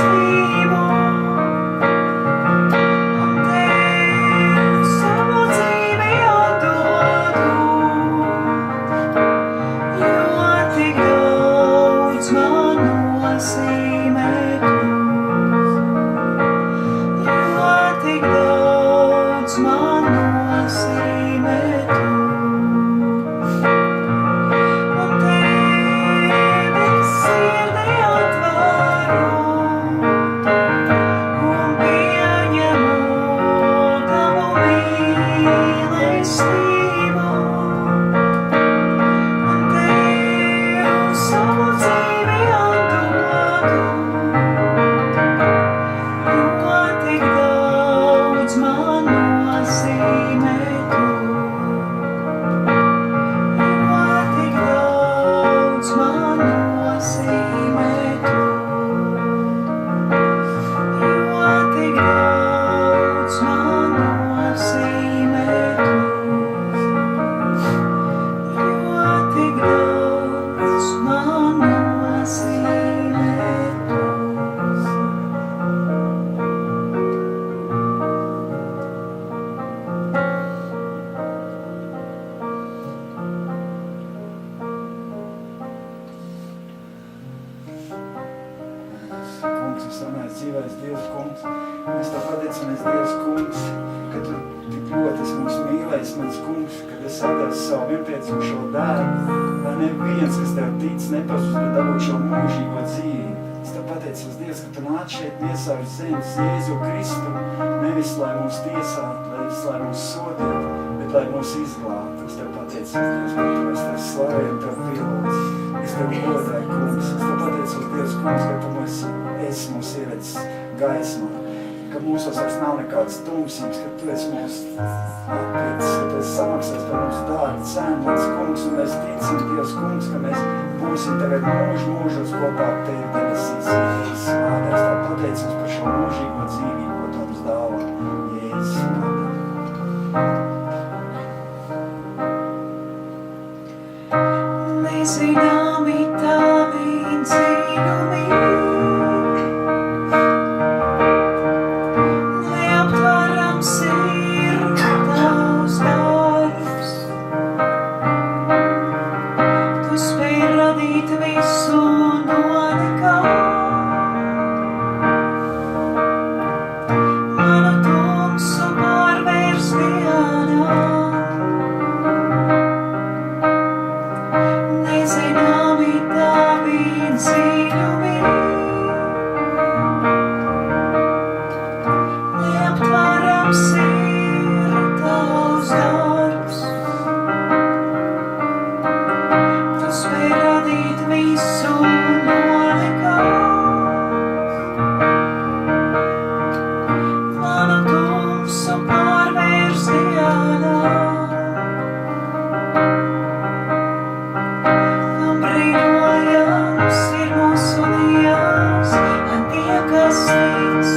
mīlestību. Un Tev savu dzīvi atdodu, jo tik daudz man nozīmē Tu. Jo tik daudz man nozīmē Tu. Un Tevi sirdī atveru un pieņemu Tavu mīlestību. Un Tev savu dzīvi atdodu, jo tik daudz man nozīmē Tu. Jo tik daudz man nozīmē Tu. Jo tik daudz man nozīmē Tu. Jo tik daudz man nozīmē Tu. Kungs, visamais dzīvais Dievs, Kungs, mēs Tev pateicamies, Dievs, Kungs, ka Tu tik ļoti esi mums mīlējis, mans Kungs, kad esi atdevis savu vienpiedzimušo dēlu, lai neviens, kas Tev tic, nepazūst, bet dabūt šo mūžīgo dzīvi. Es Tev pateicos, Dievs, ka Tu nāc šeit miesā uz zemes Jēzu Kristu, nevis lai mūs tiesātu, nevis lai mūs sodītu, bet lai mūs izglābtu. Es Tev pateicos, Dievs, par to, es Tev slavēju, Tev pielūdzu. Es Tev godāju, Kungs, es Tev pateicos, Dievs, Kungs, ka Tu esi mūs ievedis gaismā, ka mūsos vairs nav nekādas tumsības, ka Tu esi mūs atpiecis, ka Tu esi samaksājis par mūsu dārgu cenu, mans Kungs, un mēs ticam, Dievs, Kungs, ka mēs būsim tagad mūžos kopā ar Tevi debesīs, Jēzus vārdā. Es Tev pateicos par šo mūžīgo dzīvību, ko Tu mums dāvā, Jēzus vārdā. Nezināmi Tavi dziļumi, neaptvarams ir Tavs darbs. Tu spēj radīt visu no nekā. Manu tumsu pārvērst dienā. Nezināmi Tavi dziļumi, neaptvarams ir Tavs darbs. Tu spēj radīt visu no nekā. Manu tumsu pārvērst dienā. Brīnojams ir mūsu Dievs, gan tiem, kas tic,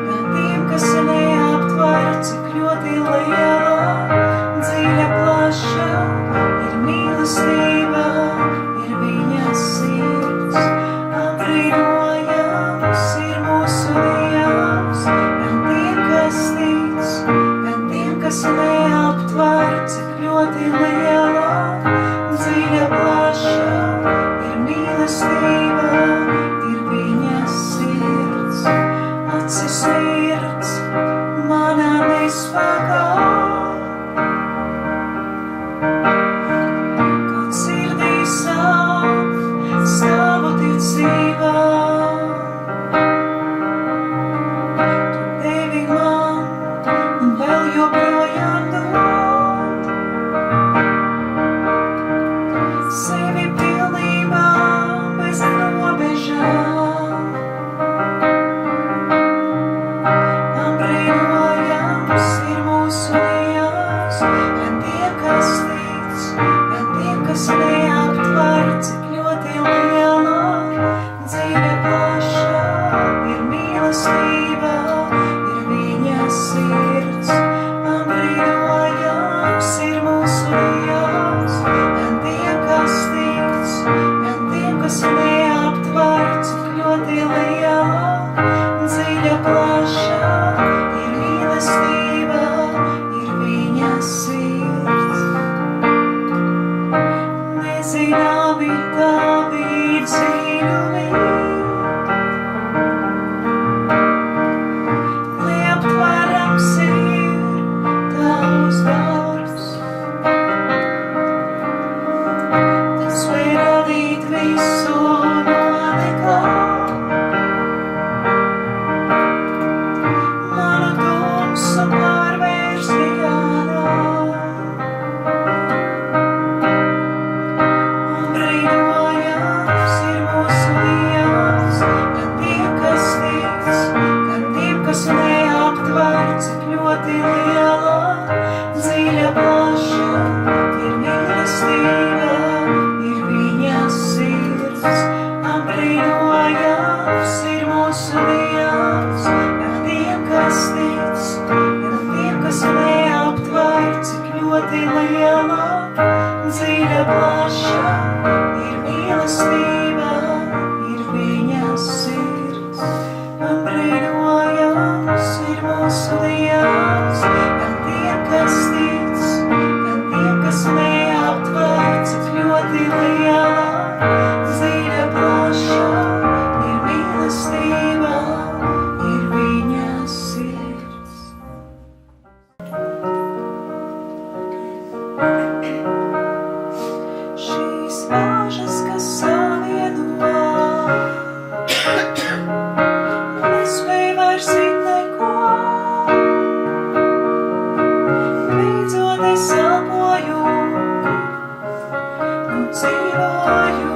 gan tiem, kas neaptver, cik ļoti liela, dziļa, plaša ir mīlestība, ir viņa sirds. Brīnojams ir mūsu Dievs, gan tiem, kas tic, gan tiem, kas neaptver, cik ļoti liela, dziļa, plaša ir mīlestība, ir viņa sirds. Acis sirds manā nespēkā, kaut sirdī sāp stāvu ticībā. Tu devi man un vēl joprojām dod sevi pilnībā bez robežām. Brīnojams ir mūsu Dievs, gan tie, kas tic, gan tie, kas neaptver, cik ļoti liela, dziļa, plaša ir mīlestība, ir viņa sirds. Brīnojams ir mūsu Dievs, gan tie, kas tic, gan tie, kas neaptver, cik ļoti liela. liela, dziļa plaša, ir mīlestība, ir viņa sirds. Nezināmi tavi dziļumi, neaptverams ir tavs darbs. Tas var radīt visu no nekā. Manu tumsu pārvērst vienā. Un brīnojams ir mūsu Dievs, gan tiem, kas tic, gan tiem, kas neaptver, cik ļoti liela, dziļa, plaša ir mīlestība, ir viņa sirds. Un brīnojams ir mūsu Dievs, gan tiem, kas tic, gan tiem, kas neaptver, cik ļoti liela, dziļa, plaša ir mīlestība, ir viņa sirds. Un brīnojams ir mūsu Dievs, gan tiem, kas tic, gan tiem, kas neaptver, cik ļoti liela, dziļa, plaša ir mīlestība, ir viņa sirds. Šīs bāžas, kas savieno, nespēj vairs it neko. Beidzot es elpoju un dzīvoju.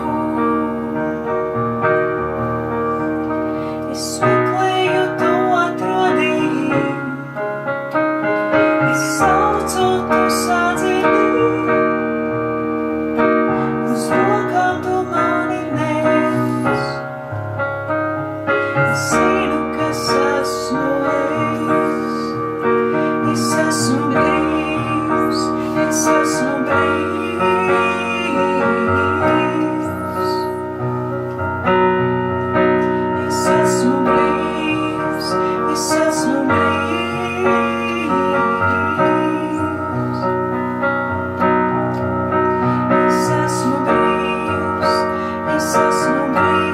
Es meklēju to atrodīju, es saucu, tu sadzirdi. Uz rokām tu mani nes. Es zinu, kas esmu es. Es esmu brīvs, es esmu brīvs. Es esmu brīvs, es esmu brīvs. Es esmu brīvs, es esmu brīvs.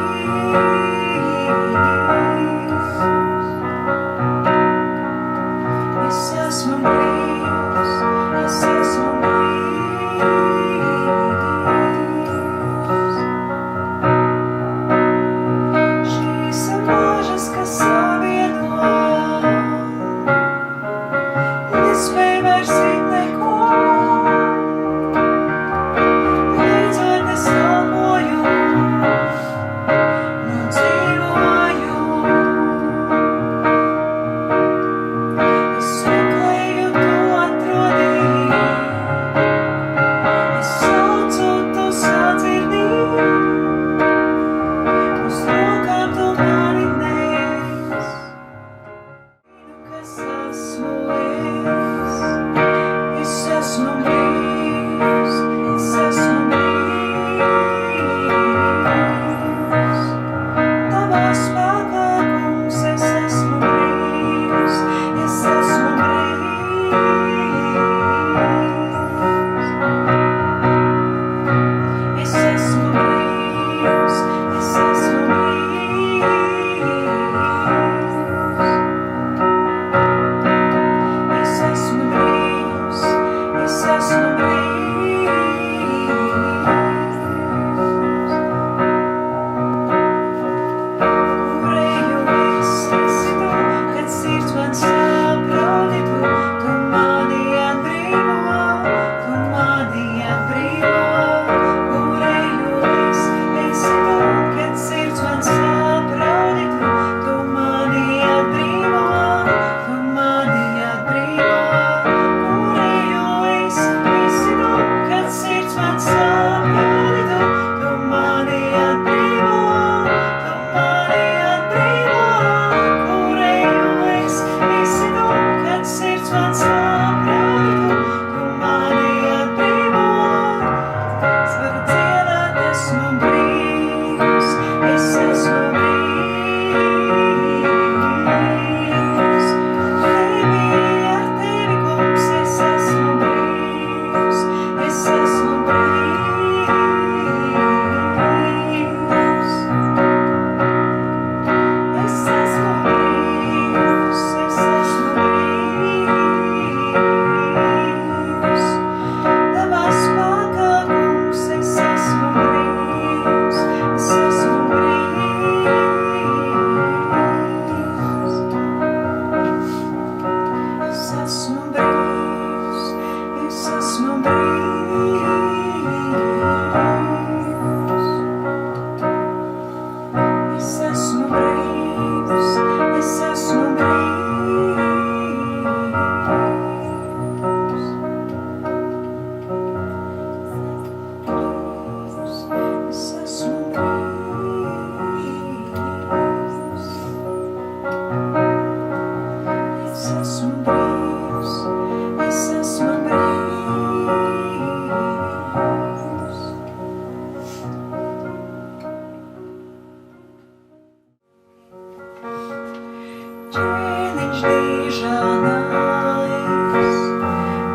ķēniņš dīžanais,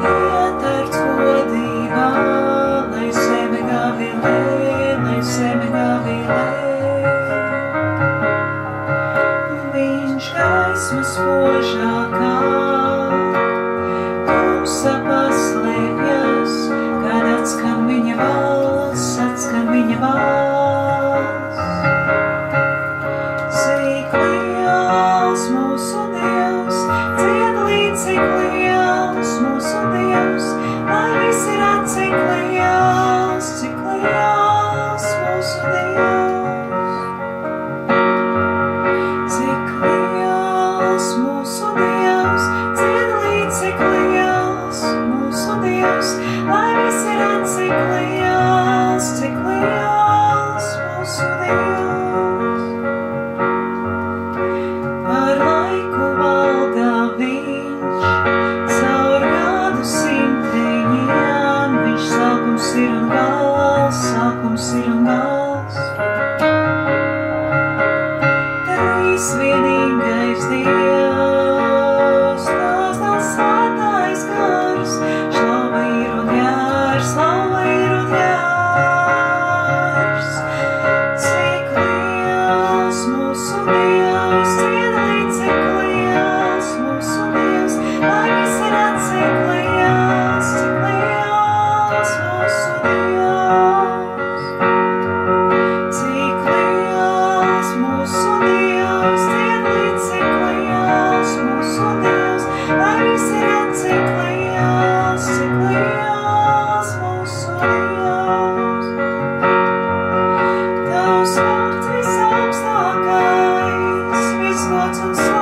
ietarts godībā, lai zeme gavilē, lai zeme gavilē. Viņš gaismas spožākā, tumsa paslēpjas, kad atskan viņa balss, atskan viņa balss. Cik liels mūsu Dievs, dzied līdz cik liels mūsu Dievs, lai visi redz cik liels mūsu Dievs. Cik liels mūsu Dievs, dzied līdz cik liels mūsu Dievs, lai visi redz cik liels mūsu Dievs. Par laiku valda viņš, caur gadu simteņiem, viņš sākums ir un gals, sākums ir un gals. Trīs vienīgais Dievs, tās svētais gars, slava ir un jārs, slava ir un jārs. Cik liels mūsu Dievs, dzied līdz cik liels mūsu Dievs, lai visi redz cik liels mūsu Dievs. Cik liels mūsu Dievs, dzied līdz cik liels mūsu Dievs, lai visi redz cik liels mūsu Dievs. Tavs vārds visaugstākais, viss gods un slava.